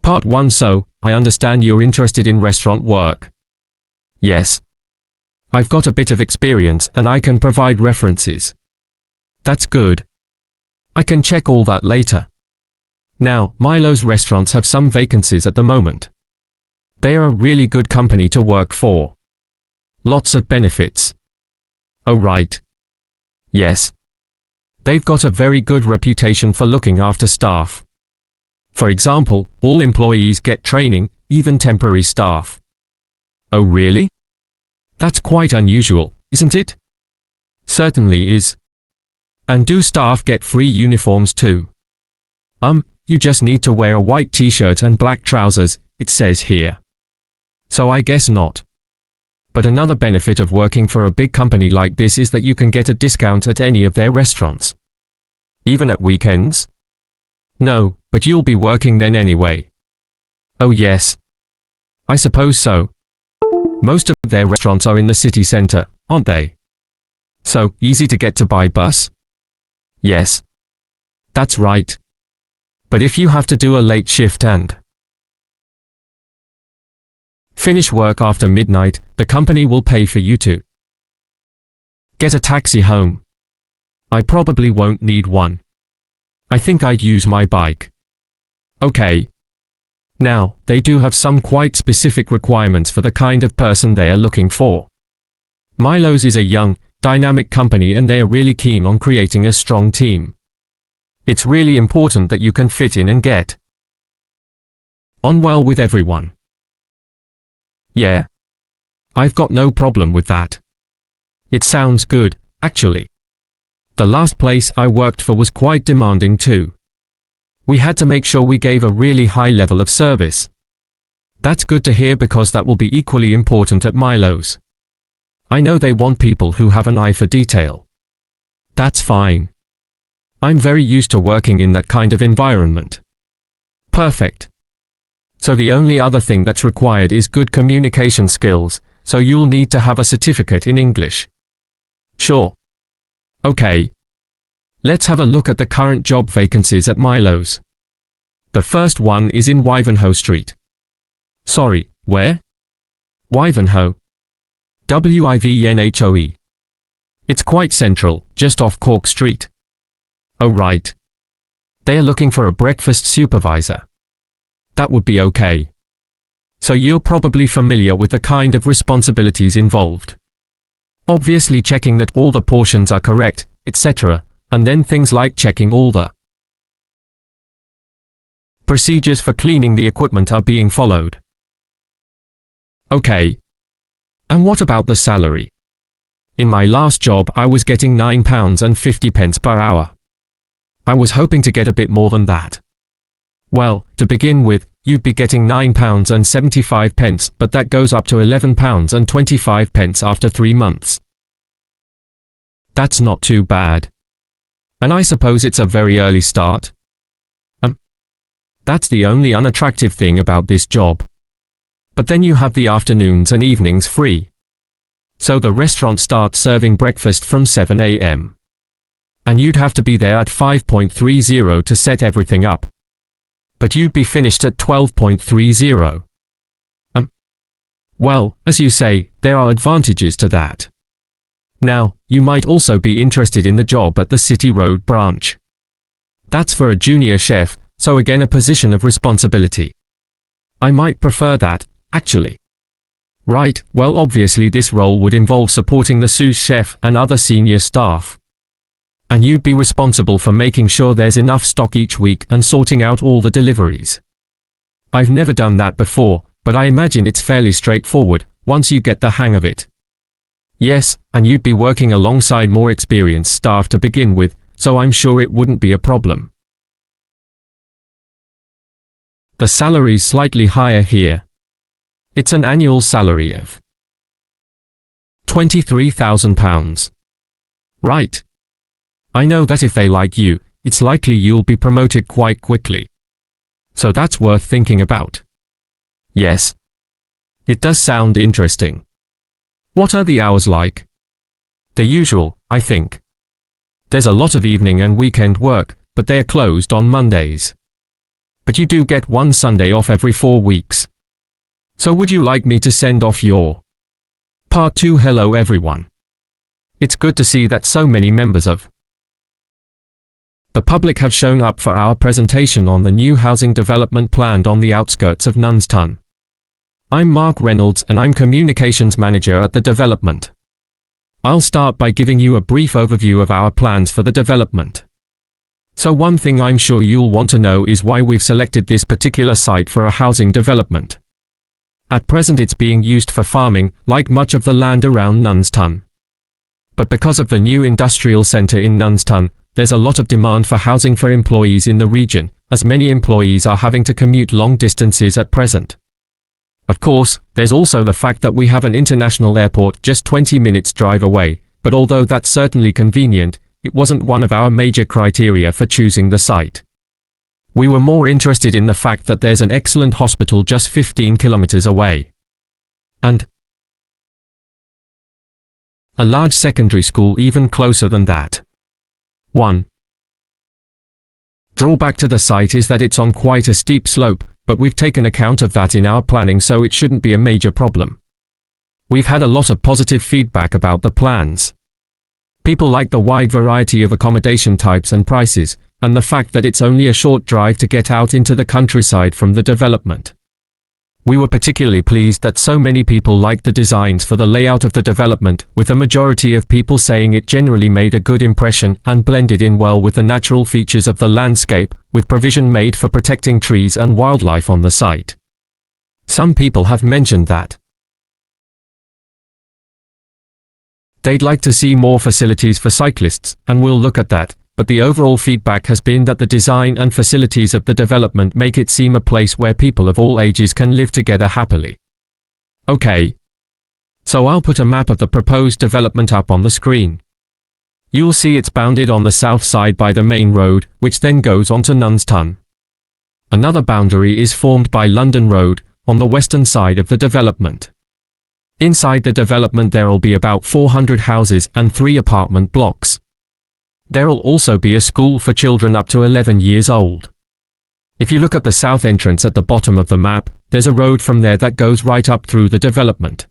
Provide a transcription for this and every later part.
Part 1. So, I understand you're interested in restaurant work. Yes. I've got a bit of experience and I can provide references. That's good. I can check all that later. Now, Milo's restaurants have some vacancies at the moment. They are a really good company to work for. Lots of benefits. Oh right. Yes. They've got a very good reputation for looking after staff. For example, all employees get training, even temporary staff. Oh really? That's quite unusual, isn't it? Certainly is. And do staff get free uniforms too? You just need to wear a white t-shirt and black trousers, it says here. So I guess not. But another benefit of working for a big company like this is that you can get a discount at any of their restaurants. Even at weekends? No, but you'll be working then anyway. Oh yes. I suppose so. Most of their restaurants are in the city center, aren't they? So, easy to get to by bus? Yes. That's right. But if you have to do a late shift and finish work after midnight, the company will pay for you to get a taxi home. I probably won't need one. I think I'd use my bike. Okay. Now, they do have some quite specific requirements for the kind of person they are looking for. Milo's is a young, dynamic company and they are really keen on creating a strong team. It's really important that you can fit in and get on well with everyone. Yeah. I've got no problem with that. It sounds good, actually. The last place I worked for was quite demanding too. We had to make sure we gave a really high level of service. That's good to hear because that will be equally important at Milo's. I know they want people who have an eye for detail. That's fine. I'm very used to working in that kind of environment. Perfect. So the only other thing that's required is good communication skills, so you'll need to have a certificate in English. Sure. Okay. Let's have a look at the current job vacancies at Milo's. The first one is in Wivenhoe Street. Sorry, where? Wivenhoe. Wivenhoe. It's quite central, just off Cork Street. Oh right. They're looking for a breakfast supervisor. That would be okay. So you're probably familiar with the kind of responsibilities involved. Obviously checking that all the portions are correct, etc., and then things like checking all the procedures for cleaning the equipment are being followed. Okay. And what about the salary? In my last job I was getting £9.50 per hour. I was hoping to get a bit more than that. Well, to begin with, you'd be getting £9.75, but that goes up to £11.25 after 3 months. That's not too bad. And I suppose it's a very early start. That's the only unattractive thing about this job. But then you have the afternoons and evenings free. So the restaurant starts serving breakfast from 7 a.m. And you'd have to be there at 5:30 to set everything up. But you'd be finished at 12:30. Well, as you say, there are advantages to that. Now, you might also be interested in the job at the City Road branch. That's for a junior chef, so again a position of responsibility. I might prefer that, actually. Right, well obviously this role would involve supporting the sous chef and other senior staff. And you'd be responsible for making sure there's enough stock each week and sorting out all the deliveries. I've never done that before, but I imagine it's fairly straightforward, once you get the hang of it. Yes, and you'd be working alongside more experienced staff to begin with, so I'm sure it wouldn't be a problem. The salary's slightly higher here. It's an annual salary of £23,000. Right. I know that if they like you, it's likely you'll be promoted quite quickly. So that's worth thinking about. Yes. It does sound interesting. What are the hours like? The usual, I think. There's a lot of evening and weekend work, but they're closed on Mondays. But you do get one Sunday off every 4 weeks. So would you like me to send off your Part 2? Hello everyone. It's good to see that so many members of the public have shown up for our presentation on the new housing development planned on the outskirts of Nunston. I'm Mark Reynolds and I'm Communications Manager at the development. I'll start by giving you a brief overview of our plans for the development. So one thing I'm sure you'll want to know is why we've selected this particular site for a housing development. At present it's being used for farming, like much of the land around Nunston. But because of the new industrial centre in Nunston, there's a lot of demand for housing for employees in the region, as many employees are having to commute long distances at present. Of course, there's also the fact that we have an international airport just 20 minutes drive away, but although that's certainly convenient, it wasn't one of our major criteria for choosing the site. We were more interested in the fact that there's an excellent hospital just 15 kilometers away. And a large secondary school even closer than that. One drawback to the site is that it's on quite a steep slope, but we've taken account of that in our planning, so it shouldn't be a major problem. We've had a lot of positive feedback about the plans. People like the wide variety of accommodation types and prices, and the fact that it's only a short drive to get out into the countryside from the development. We were particularly pleased that so many people liked the designs for the layout of the development, with a majority of people saying it generally made a good impression and blended in well with the natural features of the landscape, with provision made for protecting trees and wildlife on the site. Some people have mentioned that they'd like to see more facilities for cyclists, and we'll look at that. But the overall feedback has been that the design and facilities of the development make it seem a place where people of all ages can live together happily. Okay. So I'll put a map of the proposed development up on the screen. You'll see it's bounded on the south side by the main road, which then goes on to Nunston. Another boundary is formed by London Road, on the western side of the development. Inside the development there'll be about 400 houses and 3 apartment blocks. There'll also be a school for children up to 11 years old. If you look at the south entrance at the bottom of the map, there's a road from there that goes right up through the development.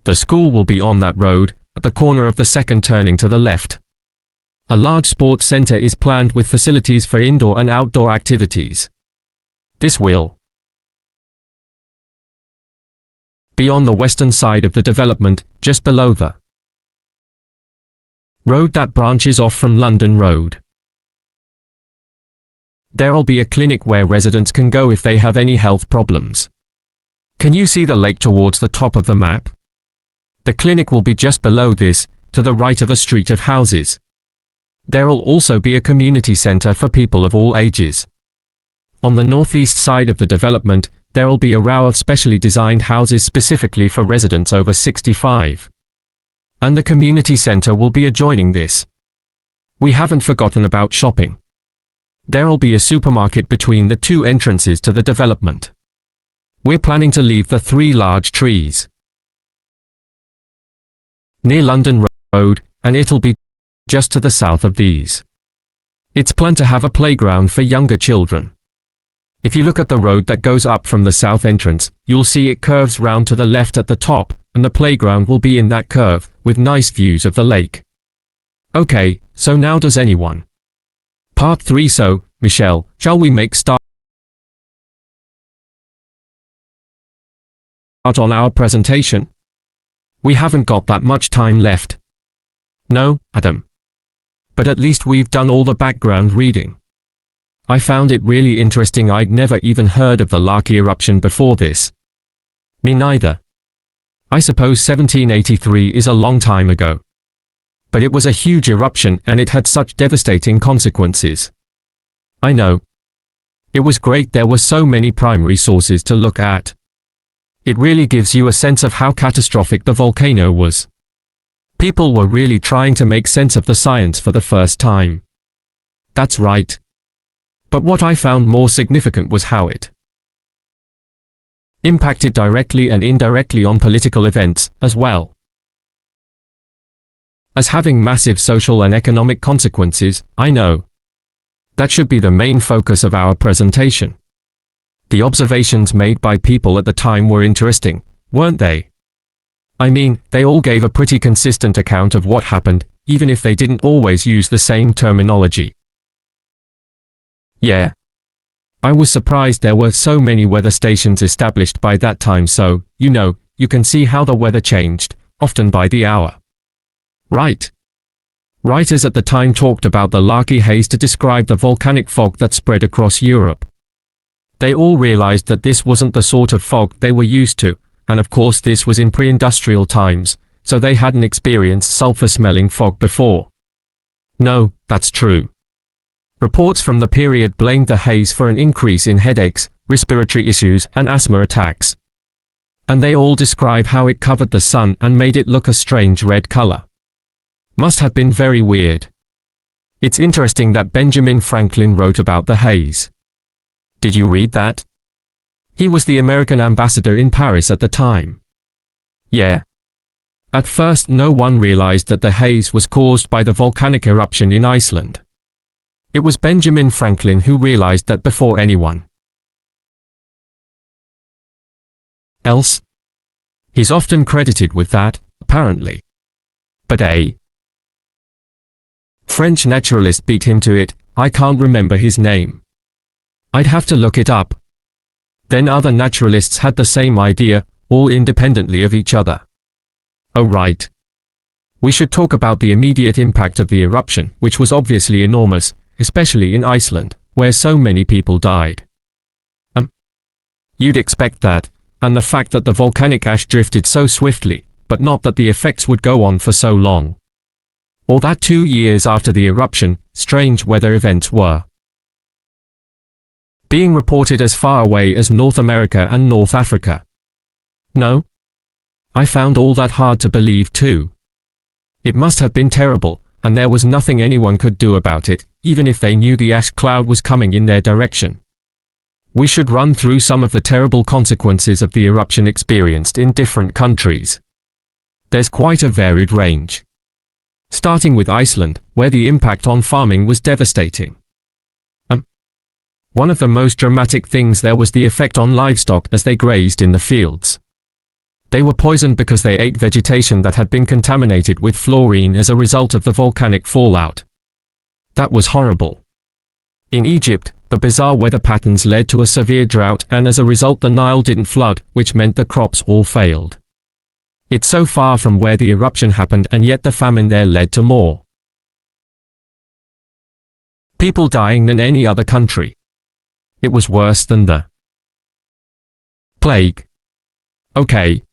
The school will be on that road, at the corner of the second turning to the left. A large sports centre is planned with facilities for indoor and outdoor activities. This will be on the western side of the development, just below the road that branches off from London Road. There'll be a clinic where residents can go if they have any health problems. Can you see the lake towards the top of the map? The clinic will be just below this, to the right of a street of houses. There'll also be a community centre for people of all ages. On the northeast side of the development, there'll be a row of specially designed houses specifically for residents over 65. And the community centre will be adjoining this. We haven't forgotten about shopping. There'll be a supermarket between the 2 entrances to the development. We're planning to leave the 3 large trees near London Road, and it'll be just to the south of these. It's planned to have a playground for younger children. If you look at the road that goes up from the south entrance, you'll see it curves round to the left at the top, and the playground will be in that curve, with nice views of the lake. Okay, so now does anyone? Part 3. So, Michelle, shall we make start on our presentation? We haven't got that much time left. No, Adam. But at least we've done all the background reading. I found it really interesting. I'd never even heard of the Laki eruption before this. Me neither. I suppose 1783 is a long time ago. But it was a huge eruption and it had such devastating consequences. I know. It was great there were so many primary sources to look at. It really gives you a sense of how catastrophic the volcano was. People were really trying to make sense of the science for the first time. That's right. But what I found more significant was how it impacted directly and indirectly on political events, as well as having massive social and economic consequences. I know. That should be the main focus of our presentation. The observations made by people at the time were interesting, weren't they? I mean, they all gave a pretty consistent account of what happened, even if they didn't always use the same terminology. Yeah. I was surprised there were so many weather stations established by that time, so, you can see how the weather changed, often by the hour. Right. Writers at the time talked about the Larky haze to describe the volcanic fog that spread across Europe. They all realized that this wasn't the sort of fog they were used to, and of course this was in pre-industrial times, so they hadn't experienced sulfur-smelling fog before. No, that's true. Reports from the period blamed the haze for an increase in headaches, respiratory issues, and asthma attacks. And they all describe how it covered the sun and made it look a strange red color. Must have been very weird. It's interesting that Benjamin Franklin wrote about the haze. Did you read that? He was the American ambassador in Paris at the time. Yeah. At first no one realized that the haze was caused by the volcanic eruption in Iceland. It was Benjamin Franklin who realized that before anyone else. He's often credited with that, apparently. But a French naturalist beat him to it. I can't remember his name. I'd have to look it up. Then other naturalists had the same idea, all independently of each other. Oh right. We should talk about the immediate impact of the eruption, which was obviously enormous, especially in Iceland, where so many people died. You'd expect that, and the fact that the volcanic ash drifted so swiftly, but not that the effects would go on for so long. Or that 2 years after the eruption, strange weather events were being reported as far away as North America and North Africa. No? I found all that hard to believe too. It must have been terrible, and there was nothing anyone could do about it, even if they knew the ash cloud was coming in their direction. We should run through some of the terrible consequences of the eruption experienced in different countries. There's quite a varied range. Starting with Iceland, where the impact on farming was devastating. One of the most dramatic things there was the effect on livestock as they grazed in the fields. They were poisoned because they ate vegetation that had been contaminated with fluorine as a result of the volcanic fallout. That was horrible. In Egypt, the bizarre weather patterns led to a severe drought, and as a result the Nile didn't flood, which meant the crops all failed. It's so far from where the eruption happened, and yet the famine there led to more people dying than any other country. It was worse than the plague. Okay.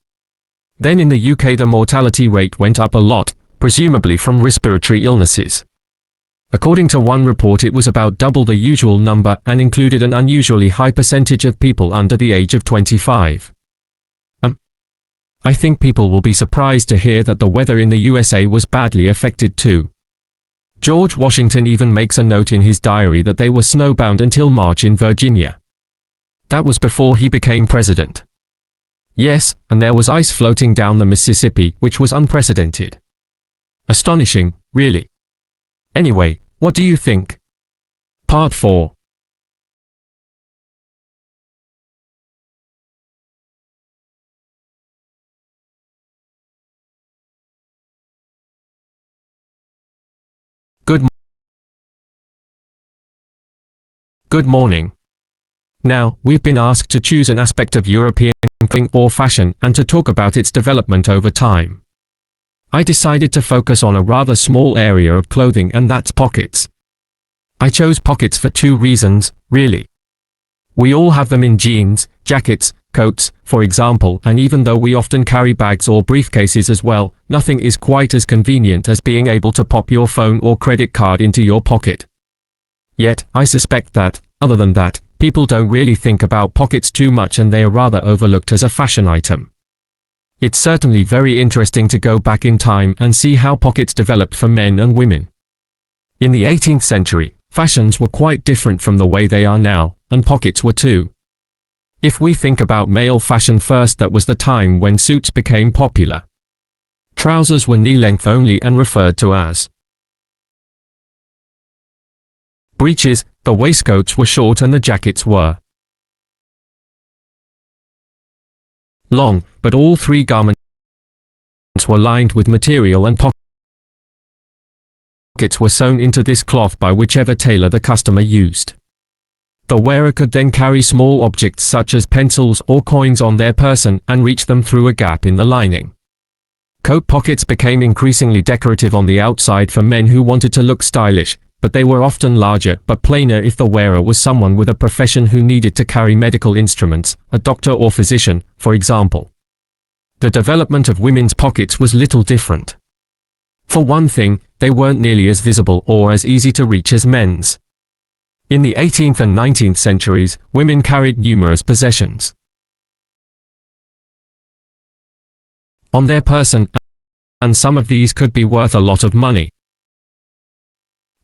Then in the UK the mortality rate went up a lot, presumably from respiratory illnesses. According to one report it was about double the usual number and included an unusually high percentage of people under the age of 25. I think people will be surprised to hear that the weather in the USA was badly affected too. George Washington even makes a note in his diary that they were snowbound until March in Virginia. That was before he became president. Yes, and there was ice floating down the Mississippi, which was unprecedented. Astonishing, really. Anyway, what do you think? Part 4. Good morning. Now, we've been asked to choose an aspect of European clothing or fashion and to talk about its development over time. I decided to focus on a rather small area of clothing, and that's pockets. I chose pockets for 2 reasons, really. We all have them in jeans, jackets, coats, for example, and even though we often carry bags or briefcases as well, nothing is quite as convenient as being able to pop your phone or credit card into your pocket. Yet, I suspect that, other than that, people don't really think about pockets too much, and they are rather overlooked as a fashion item. It's certainly very interesting to go back in time and see how pockets developed for men and women. In the 18th century, fashions were quite different from the way they are now, and pockets were too. If we think about male fashion first, that was the time when suits became popular. Trousers were knee-length only and referred to as breeches, the waistcoats were short and the jackets were long, but all three garments were lined with material and pockets were sewn into this cloth by whichever tailor the customer used. The wearer could then carry small objects such as pencils or coins on their person and reach them through a gap in the lining. Coat pockets became increasingly decorative on the outside for men who wanted to look stylish, but they were often larger but plainer if the wearer was someone with a profession who needed to carry medical instruments, a doctor or physician, for example. The development of women's pockets was little different. For one thing, they weren't nearly as visible or as easy to reach as men's. In the 18th and 19th centuries, women carried numerous possessions on their person, and some of these could be worth a lot of money.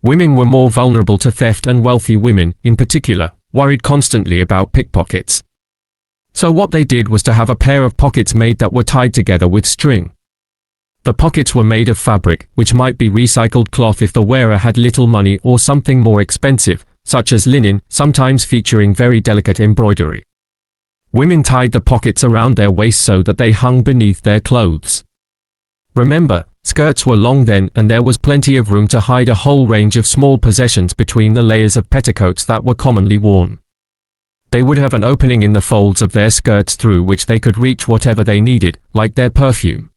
Women were more vulnerable to theft, and wealthy women, in particular, worried constantly about pickpockets. So what they did was to have a pair of pockets made that were tied together with string. The pockets were made of fabric, which might be recycled cloth if the wearer had little money, or something more expensive, such as linen, sometimes featuring very delicate embroidery. Women tied the pockets around their waist so that they hung beneath their clothes. Remember, skirts were long then, and there was plenty of room to hide a whole range of small possessions between the layers of petticoats that were commonly worn. They would have an opening in the folds of their skirts through which they could reach whatever they needed, like their perfume.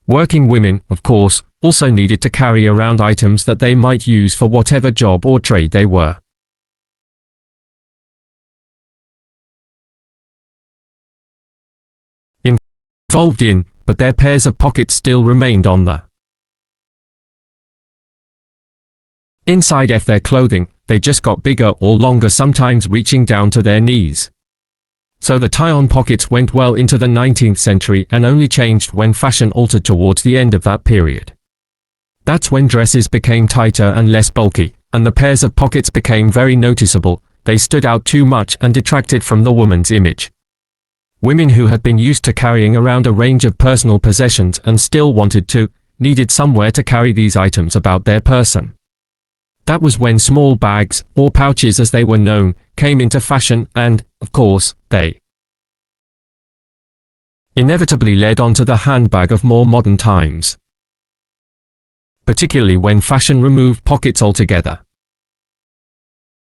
Working women, of course, also needed to carry around items that they might use for whatever job or trade they were involved in, but their pairs of pockets still remained on the inside of their clothing. They just got bigger or longer, sometimes reaching down to their knees. So the tie-on pockets went well into the 19th century and only changed when fashion altered towards the end of that period. That's when dresses became tighter and less bulky, and the pairs of pockets became very noticeable. They stood out too much and detracted from the woman's image. Women who had been used to carrying around a range of personal possessions and still wanted to, needed somewhere to carry these items about their person. That was when small bags, or pouches as they were known, came into fashion and, of course, they inevitably led on to the handbag of more modern times, particularly when fashion removed pockets altogether.